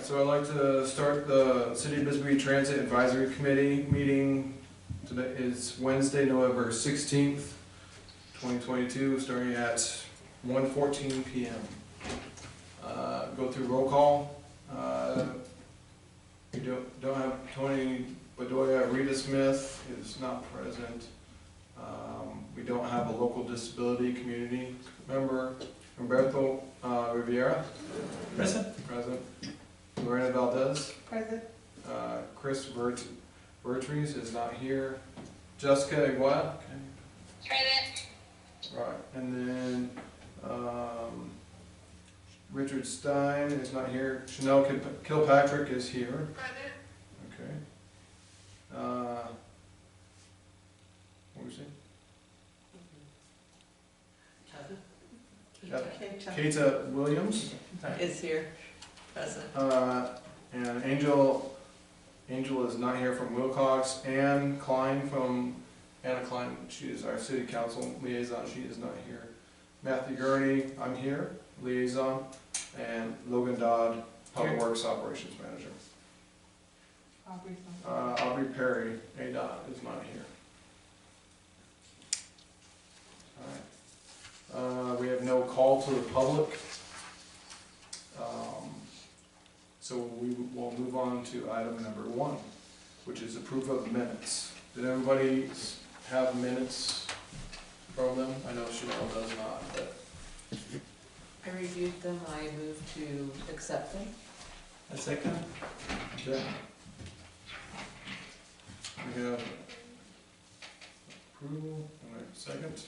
so I'd like to start the City of Bisbee Transit Advisory Committee meeting. Today is Wednesday, November 16th, 2022, starting at 1:14 p.m. Go through roll call. We don't have Tony Bedoya. Rita Smith is not present. We don't have a local disability community member. Humberto Rivera. Present. Present. Lorena Valdez. Present. Chris Vertrees is not here. Jessica Igual. Present. Right, and then Richard Stein is not here. Chanel Kilpatrick is here. Present. Okay. What was it? Keita Williams. Is here, present. And Angel is not here from Wilcox. Anna Klein, she is our city council liaison, she is not here. Matthew Gurney, I'm here, liaison, and Logan Dodd, Public Works Operations Manager. Aubrey Perry, ADOT, is not here. Alright. We have no call to the public. So we will move on to item number 1, which is approval of minutes. Did everybody have minutes from them? I know Chanel does not, but. I reviewed them, I move to accept them. A second. Okay. We have approval, and a second.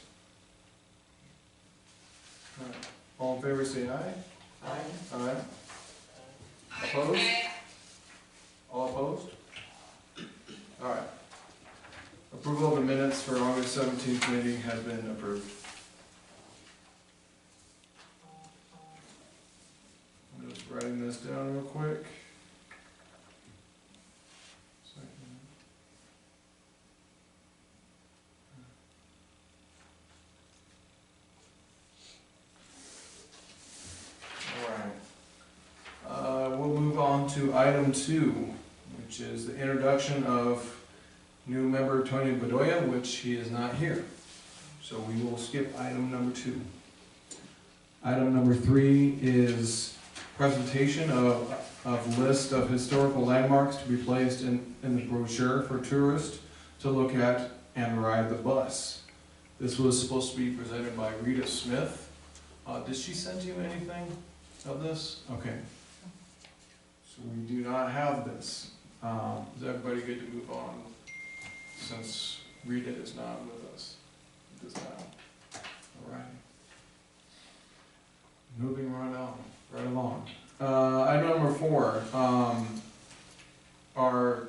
All right. All in favor say aye. Aye. Aye. Opposed? All opposed? All right. Approval of the minutes for August 17th meeting has been approved. I'm just writing this down real quick. We'll move on to item 2, which is the introduction of new member Tony Bedoya, which he is not here. So we will skip item number 2. Item number 3 is presentation of list of historical landmarks to be placed in the brochure for tourists to look at and ride the bus. This was supposed to be presented by Rita Smith. Did she send you anything of this? Okay. So we do not have this. Is everybody good to move on since Rita is not with us at this time? All right. Moving right along. Item number 4. Our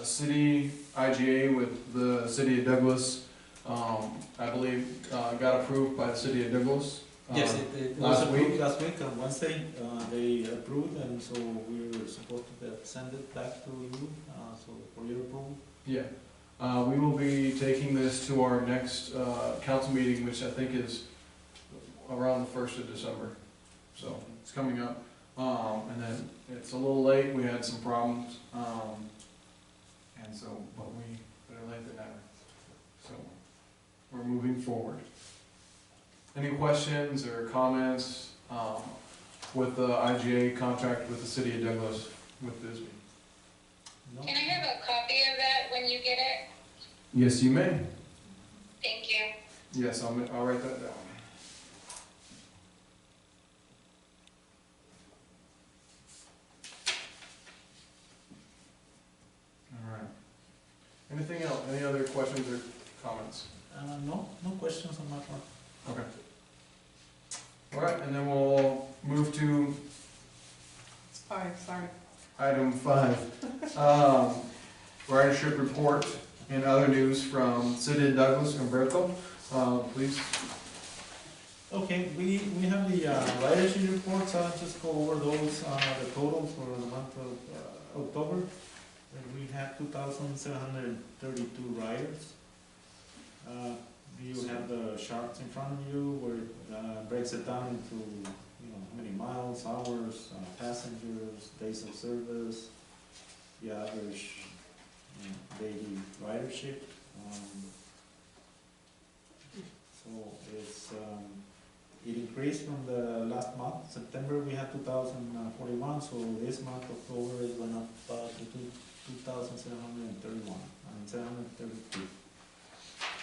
city IGA with the city of Douglas, I believe, got approved by the city of Douglas. Yes, it was approved last week on Wednesday. They approved, and so we were supposed to send it back to you, so for your approval. Yeah. We will be taking this to our next council meeting, which I think is around the 1st of December. So it's coming up. And then it's a little late. We had some problems. And so, but we better late than never. So we're moving forward. Any questions or comments with the IGA contract with the city of Douglas with Bisbee? No? Can I have a copy of that when you get it? Yes, you may. Thank you. Yes, I'll write that down. All right. Anything else? Any other questions or comments? No questions on my part. Okay. All right, and then we'll move to Sorry. item 5. Ridership report and other news from City of Douglas. Humberto, please. Okay, we have the ridership reports. I'll just go over those, the total for the month of October. We had 2,732 riders. You have the charts in front of you where it breaks it down into how many miles, hours, passengers, days of service, the average daily ridership. So it's, it increased from the last month. September we had 2,041, so this month, October, it went up to 2,731, I mean 732.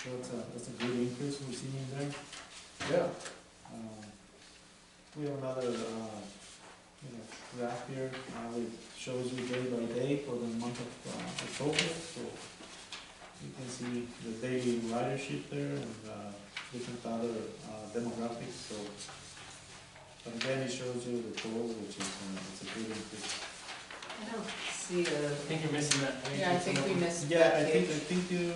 So that's a good increase we're seeing there. Yeah. We have another, graph here, it shows you day by day for the month of October, so you can see the daily ridership there and different other demographics, so. But again, it shows you the total, which is, it's a good increase. I don't see I think you're missing that page. yeah, I think we missed Yeah, that I page. think you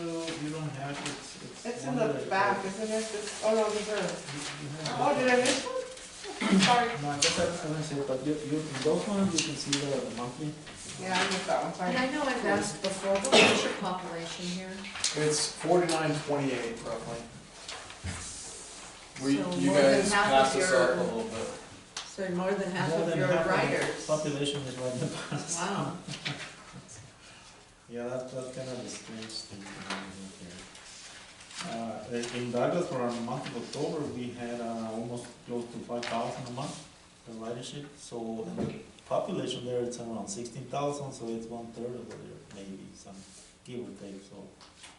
don't have, it's. It's one in the that- back, isn't it? Oh, no, these are, You have- oh, did I miss one? Sorry. No, I guess I don't see it, but you, in those ones, you can see the monthly. Yeah, I missed that one, And sorry. I know I've asked before, what is your population here? It's 4928 roughly. We, So you more than guys half of passed us up a your- little bit. So more than half More of than your half of the riders. Population is right in the past. Wow. Yeah, that's kind of the strange thing here. In Douglas, for the month of October, we had almost close to 5,000 a month, the ridership. So the population there, it's around 16,000, so it's 1/3 of it, maybe some give or take. So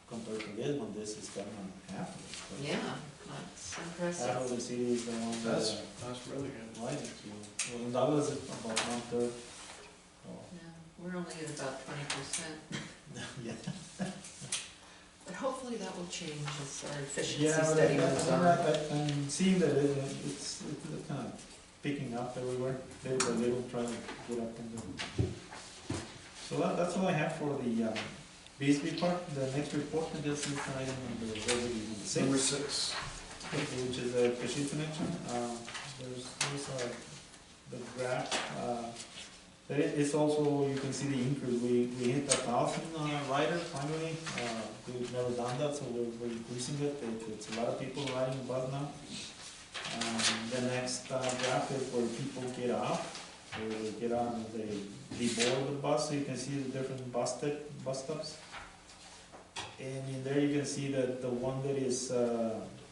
compared to this one, this is kind of half of it. So Yeah, that's half of impressive. the city is the one That's that really good. riding to. Well, in Douglas, it's about 1/3. So, Yeah, we're only at about 20%, yeah. but hopefully that will change as our efficiency Yeah, study moves on. I'm seeing that it's kind of picking up everywhere, little by little, trying to get up in the. So that's all I have for the Bisbee part. The next report, I guess, is item number Number 6, 6. which is a Cashew connection. There's the graph. But it's also, you can see the increase. We hit 1,000 riders finally. We've never done that, so we're increasing it. It's a lot of people riding the bus now. The next graph is where people get off. They get on, they board the bus, so you can see the different bus stops. And in there you can see that the one that is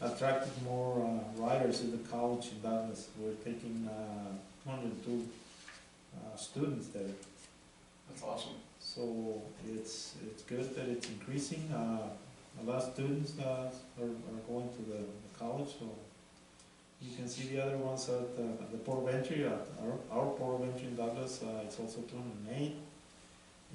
attracted more riders is the college in Douglas. We're taking 202 students there. That's awesome. So it's good that it's increasing. A lot of students are going to the college, so you can see the other ones at the port of entry, at our port of entry in Douglas, it's also 208.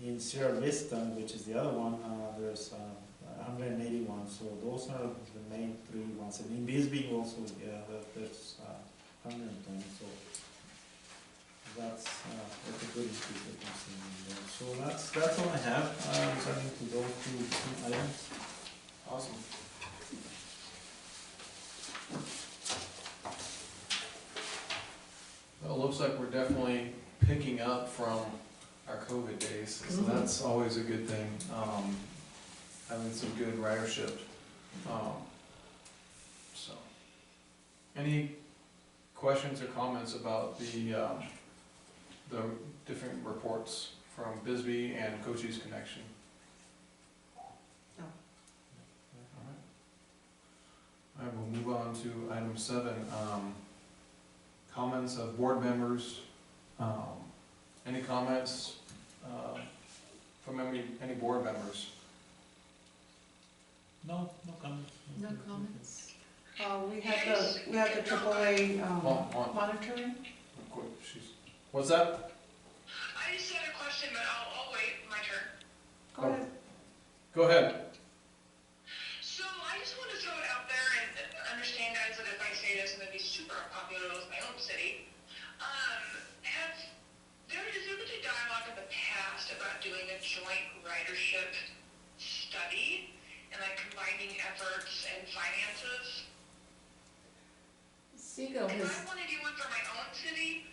In Sierra Vista, which is the other one, there's 181, so those are the main 3 ones. And in Bisbee also, yeah, there's 120, so that's a good increase that I'm seeing in there. So that's all I have regarding to those two items. Awesome. Well, it looks like we're definitely picking up from our COVID days, so that's always a good thing. Having some good ridership. So, any questions or comments about the different reports from Bisbee and Cochise Connection? No. All right, we'll move on to item 7. Comments of board members. Any comments from any board members? No comments. No comments? We have the AAA, On. monitoring. Quick, what's that? I just had a question, but I'll wait my turn. Go ahead. Go ahead. So I just want to throw it out there and understand, guys, that if I say this, I'm going to be super unpopular with my own city. Has there been a dialogue in the past about doing a joint ridership study and like combining efforts and finances? Seago Because has, I want to do one for my own city,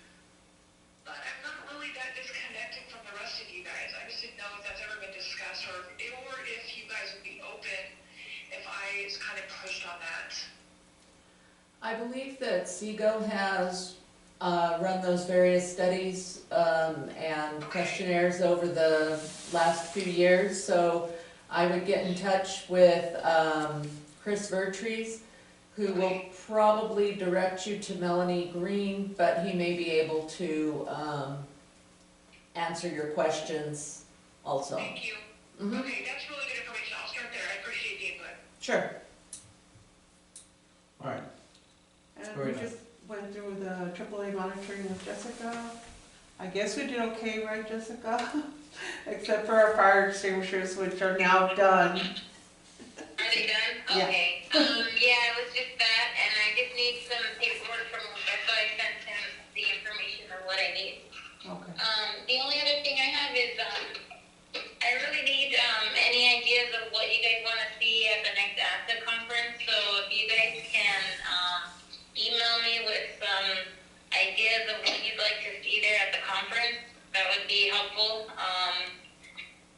but I'm not really that disconnected from the rest of you guys. I just didn't know if that's ever been discussed or if you guys would be open if I kind of pushed on that. I believe that Seago has run those various studies, and questionnaires over the last few years, so I would get in touch with, Chris Vertrees, who will probably direct you to Melanie Green, but he may be able to, answer your questions also. Thank you. Mhm. Okay, that's really good information. I'll start there. I appreciate the input. Sure. All right, And Very we nice. just went through the AAA monitoring with Jessica. I guess we did okay, right, Jessica? Except for our fire extinguishers, which are now done. Are they done? Yeah. Okay. Yeah, it was just that, and I just need some paperwork from, so I sent him the information of what I need. Okay. The only other thing I have is, I really need, any ideas of what you guys wanna see at the next ASTA conference, so if you guys can, email me with some ideas of what you'd like to see there at the conference, that would be helpful.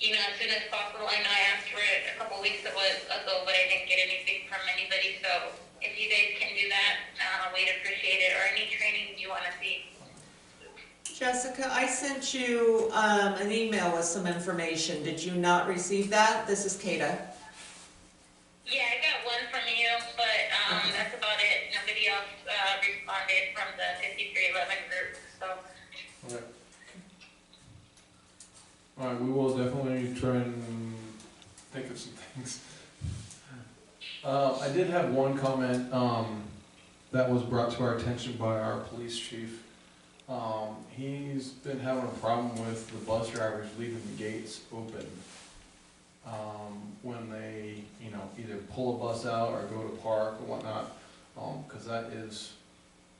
You know, as soon as possible. I know I asked for it a couple weeks ago, but I didn't get anything from anybody, so if you guys can do that, we'd appreciate it, or any trainings you wanna see. Jessica, I sent you, an email with some information. Did you not receive that? This is Kata. Yeah, I got one from you, but, that's about it. Nobody else, responded from the 5311 group, so. all right. All right, we will definitely try and think of some things. I did have one comment, that was brought to our attention by our police chief. He's been having a problem with the bus drivers leaving the gates open, when they, you know, either pull a bus out or go to park or whatnot, cause that is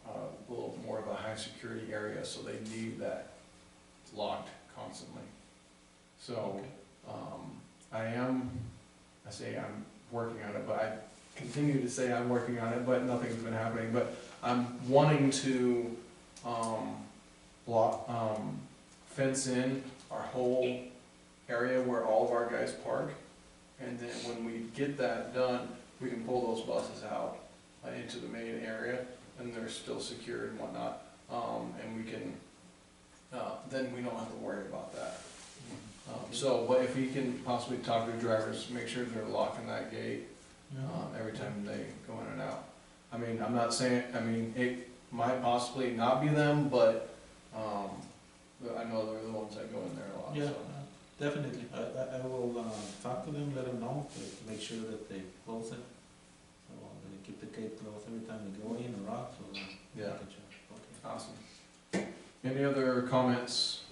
a little more of a high security area, so they need that locked constantly. So, I say I'm working on it, but I continue to say I'm working on it, but nothing's been happening, but I'm wanting to, fence in our whole area where all of our guys park. And then when we get that done, we can pull those buses out into the main area, and they're still secured and whatnot. And we can, then we don't have to worry about that. So, but if he can possibly talk to the drivers, make sure they're locking that gate, every time they go in and out. I mean, I'm not saying, I mean, it might possibly not be them, but I know they're the ones that go in there a lot, Yeah, so. definitely. I will, talk to them, let them know, to make sure that they close it. So, they keep the gate closed every time they go in or out, so. Yeah. Okay. Awesome. Any other comments?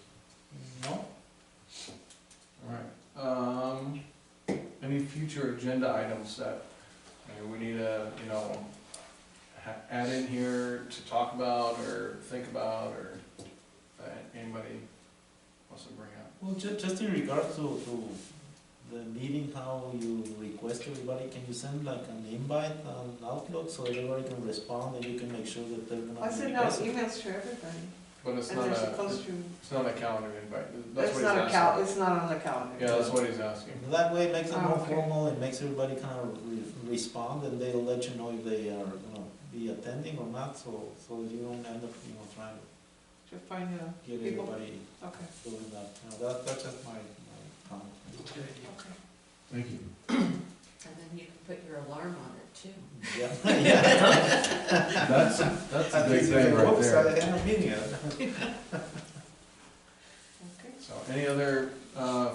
No? Alright, any future agenda items that we need to, you know, add in here to talk about or think about, or that anybody wants to bring up? Well, just in regards to the meeting, how you request everybody, can you send like an invite on Outlook so everybody can respond and you can make sure that they're gonna I be send out present? emails to everybody, But it's and not they're a, supposed to, it's not a calendar invite, that's it's what not a he's asking. it's not on the calendar. Yeah, that's what he's asking. That way it makes it Oh, more okay. formal, it makes everybody kind of respond, and they'll let you know if they are gonna be attending or not, so you don't end up, trying To find to get People. everybody okay, doing that. That's just my comment. okay. Thank you. And then you can put your alarm on it too. Yeah, yeah. That's a big thing right there. I had a meeting. Okay. So, any other,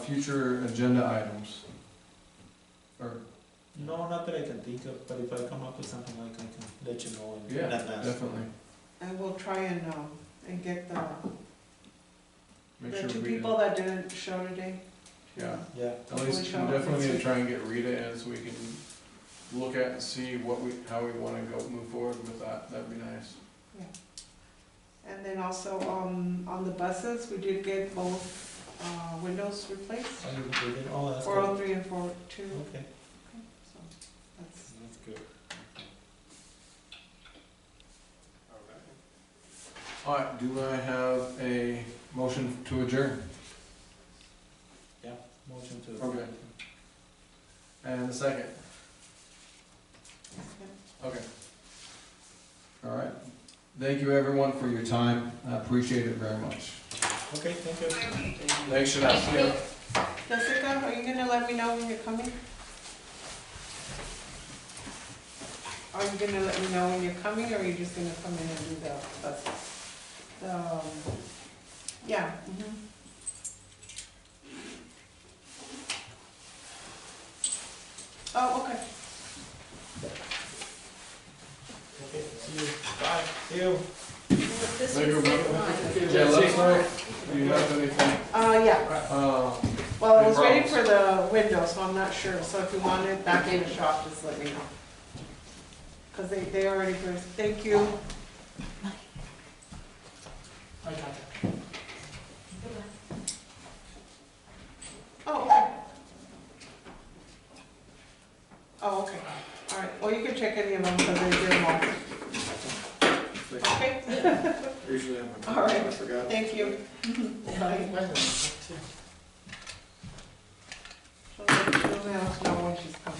future agenda items? Or, No, not that I can think of, but if I come up with something like, I can let you know in yeah, advance. definitely. And we'll try and get Make the sure two we, people that didn't show today. yeah, Yeah, at least we Show up definitely next need to week. try and get Rita in so we can look at and see how we wanna move forward with that, that'd be nice. And then also, on the buses, we did get both, windows replaced, oh, you did, oh, that's good. 403 and 402, Okay, so that's. that's good. Alright, do I have a motion to adjourn? Motion to. Okay. And a second? Okay. Alright, Thank you everyone for your time, I appreciate it very much. Okay, thank you. Thanks, Shasta. Jessica, are you gonna let me know when you're coming? Are you gonna let me know when you're coming, or are you just gonna come in and do yeah, mhm. Oh, okay. Okay, see you. Bye. See you. This Thank you, was Rebecca. fine. Yeah, let us know if you have anything. Yeah, well, I was any waiting for the window, so I'm not sure, so if you want it back in the shop, just let me know. Cause they already first, thank you. I got it. Oh, okay. Oh, okay, all right, well, you can check any of them, because they did them all. Okay, Usually I'm. All right. I forgot. thank you. Bye. She'll let us know when she's coming.